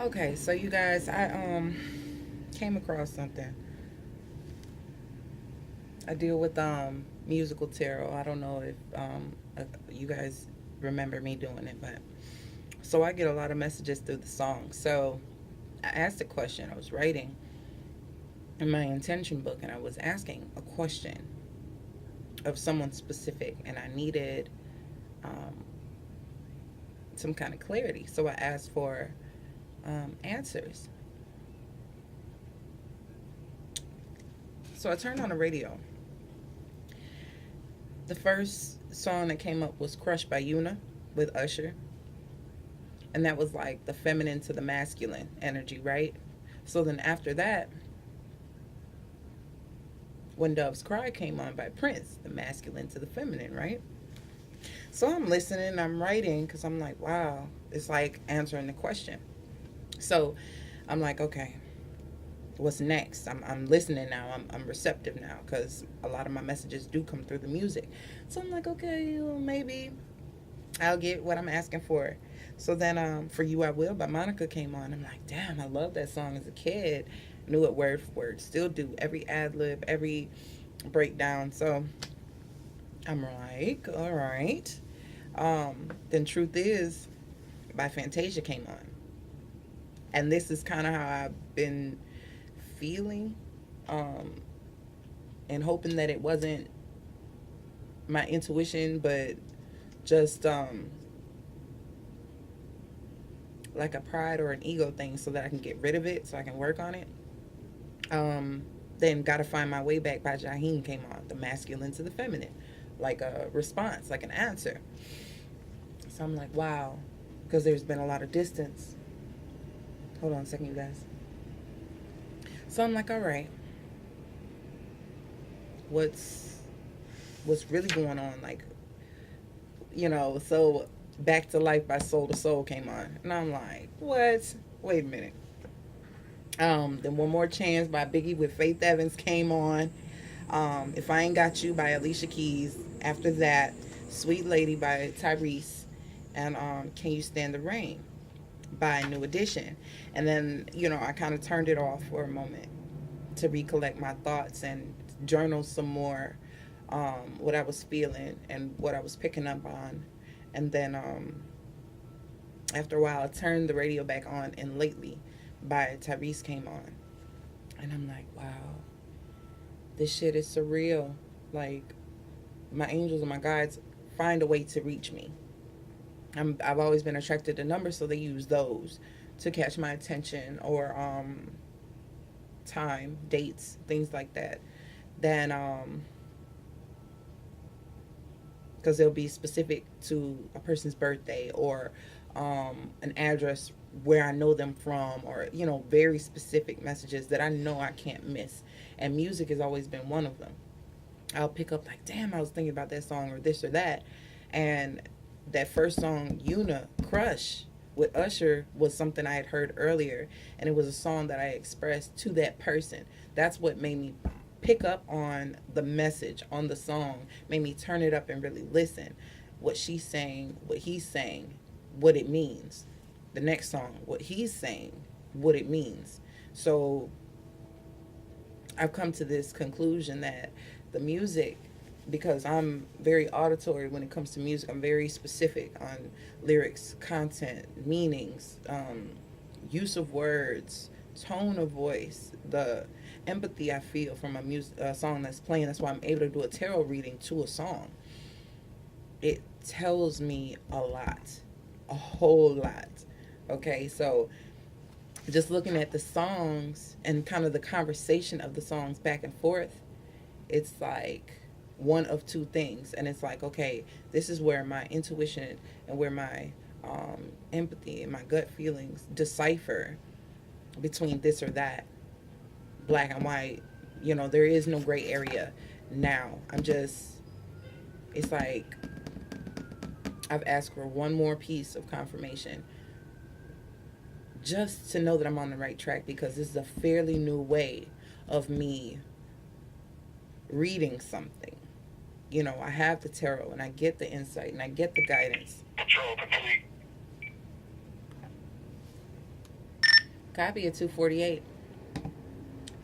Okay, so you guys, I came across something. I deal with musical tarot. I don't know if you guys remember me doing it, but so I get a lot of messages through the song. So I asked a question. I was writing in my intention book, and I was asking a question of someone specific, and I needed um, some kind of clarity. So I asked for answers. So I turned on the radio. The first song that came up was "Crush" by Yuna with Usher, and that was like the feminine to the masculine energy, right? So then after that, When Doves Cry came on by Prince, the masculine to the feminine, right? So I'm listening, I'm writing because I'm like, wow, it's like answering the question. So I'm like, okay, what's next? I'm listening now. I'm receptive now because a lot of my messages do come through the music. So I'm like, okay, well, maybe I'll get what I'm asking for. So then, For You I Will by Monica came on. I'm like, damn, I love that song as a kid. Knew it word for word. Still do. Every ad lib, every breakdown. So I'm like, all right. Then Truth Is by Fantasia came on. And this is kind of how I've been feeling, um, and hoping that it wasn't my intuition, but just like a pride or an ego thing so that I can get rid of it so I can work on it. Um, then Gotta Find My Way Back by Jaheim came on, the masculine to the feminine, like a response, like an answer. So I'm like, wow, because there's been a lot of distance. Hold on a second, you guys. So I'm like, all right, what's what's really going on? Like, so Back to Life by Soul to Soul came on, and I'm like, what? Wait a minute. Then One More Chance by Biggie with Faith Evans came on. If I Ain't Got You by Alicia Keys. After that, Sweet Lady by Tyrese. And Can You Stand the Rain by New Edition. And then, I kind of turned it off for a moment to recollect my thoughts and journal some more, what I was feeling and what I was picking up on. And then after a while, I turned the radio back on, and Lately by Tyrese came on. And I'm like, wow, this shit is surreal. Like, my angels and my guides find a way to reach me. I've always been attracted to numbers, so they use those to catch my attention, or time, dates, things like that. Then, because they'll be specific to a person's birthday, or an address where I know them from, or very specific messages that I know I can't miss. And music has always been one of them. I'll pick up like, damn, I was thinking about that song or this or that. And that first song, Una, Crush, with Usher was something I had heard earlier. And it was a song that I expressed to that person. That's what made me pick up on the message on the song, made me turn it up and really listen. What she's saying, what he's saying, what it means. The next song, what he's saying, what it means. So I've come to this conclusion that the music, because I'm very auditory when it comes to music, I'm very specific on lyrics, content, meanings, use of words, tone of voice, the empathy I feel from a song that's playing. That's why I'm able to do a tarot reading to a song. It tells me a lot, a whole lot. Okay, so just looking at the songs and kind of the conversation of the songs back and forth, it's like one of two things. And it's like, okay, this is where my intuition and where my empathy and my gut feelings decipher between this or that, black and white. There is no gray area now. It's like I've asked for one more piece of confirmation just to know that I'm on the right track, because this is a fairly new way of me reading something. I have the tarot and I get the insight and I get the guidance. Patrol complete. copy at 2:48,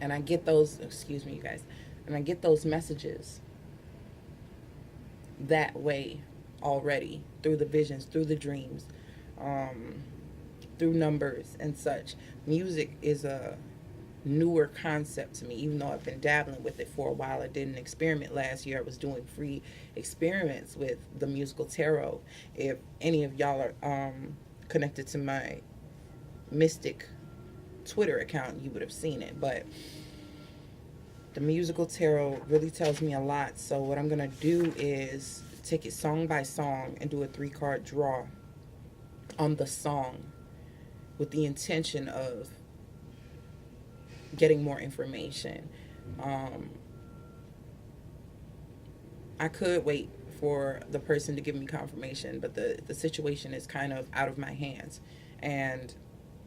and I get those. Excuse me, you guys, and I get those messages that way already through the visions, through the dreams, um, through numbers and such. Music is a newer concept to me, even though I've been dabbling with it for a while. I did an experiment last year. I was doing free experiments with the musical tarot. If any of y'all are connected to my Mystic Twitter account, you would have seen it. But the musical tarot really tells me a lot. So what I'm going to do is take it song by song and do a 3 card draw on the song with the intention of getting more information. Um, I could wait for the person to give me confirmation, but the situation is kind of out of my hands. And,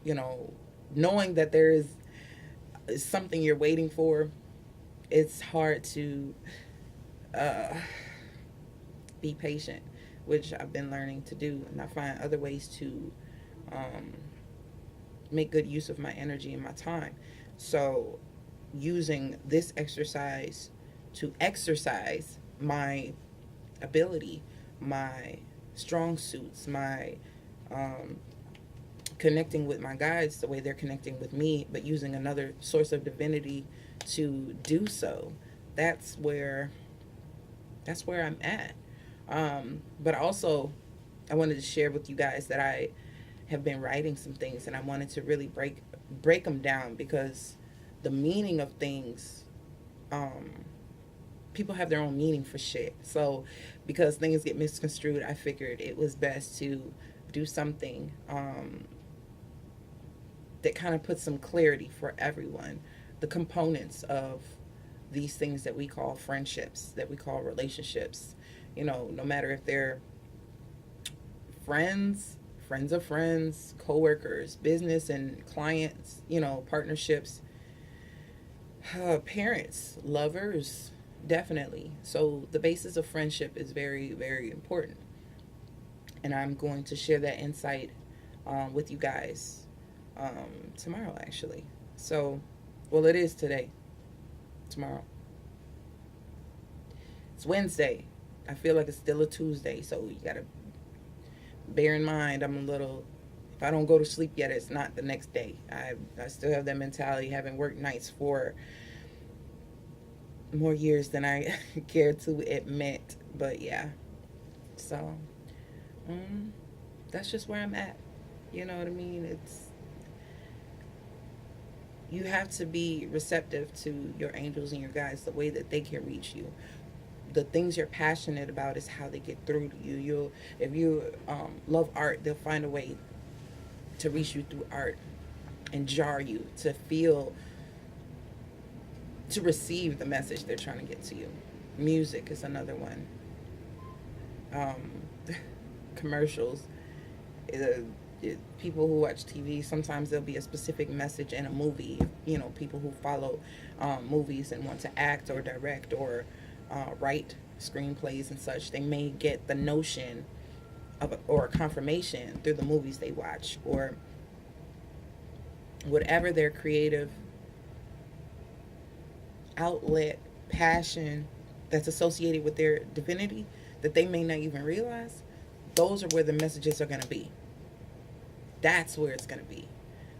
you know, knowing that there is something you're waiting for, it's hard to uh, be patient, which I've been learning to do. And I find other ways to um, make good use of my energy and my time. So, using this exercise to exercise my ability, my strong suits, my um, connecting with my guides the way they're connecting with me, but using another source of divinity to do so. That's where that's where I'm at. But also, I wanted to share with you guys that I have been writing some things, and I wanted to really break them down because the meaning of things, um, people have their own meaning for shit. So, because things get misconstrued, I figured it was best to do something that kind of puts some clarity for everyone. The components of these things that we call friendships, that we call relationships. You know, no matter if they're friends, friends of friends, coworkers, business and clients, you know, partnerships, parents, lovers, definitely. So the basis of friendship is very, very important. And I'm going to share that insight with you guys tomorrow, actually. So, well, it is today. Tomorrow. It's Wednesday. I feel like it's still a Tuesday, so you gotta bear in mind I'm a little. If I don't go to sleep yet, it's not the next day. I still have that mentality, having worked nights for more years than I care to admit. But yeah, so um, that's just where I'm at. You know what I mean? It's you have to be receptive to your angels and your guides the way that they can reach you. The things you're passionate about is how they get through to you. You'll if you love art, they'll find a way to reach you through art and jar you to feel to receive the message they're trying to get to you. Music is another one. Um, commercials. People who watch TV, sometimes there'll be a specific message in a movie. You know, people who follow movies and want to act or direct or write screenplays and such, they may get the notion or a confirmation through the movies they watch or whatever their creative outlet, passion that's associated with their divinity that they may not even realize. Those are where the messages are going to be. That's where it's going to be.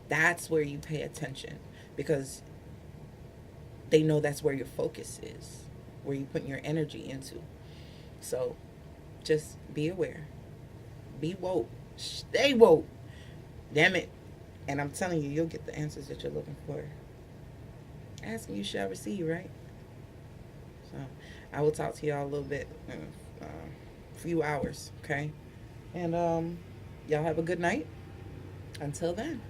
That's where you pay attention because they know that's where your focus is, where you put your energy into. So just be aware. Be woke. Stay woke. Damn it. And I'm telling you, you'll get the answers that you're looking for. Ask and you shall receive, right? So I will talk to y'all a little bit in a few hours, okay? And y'all have a good night. Until then.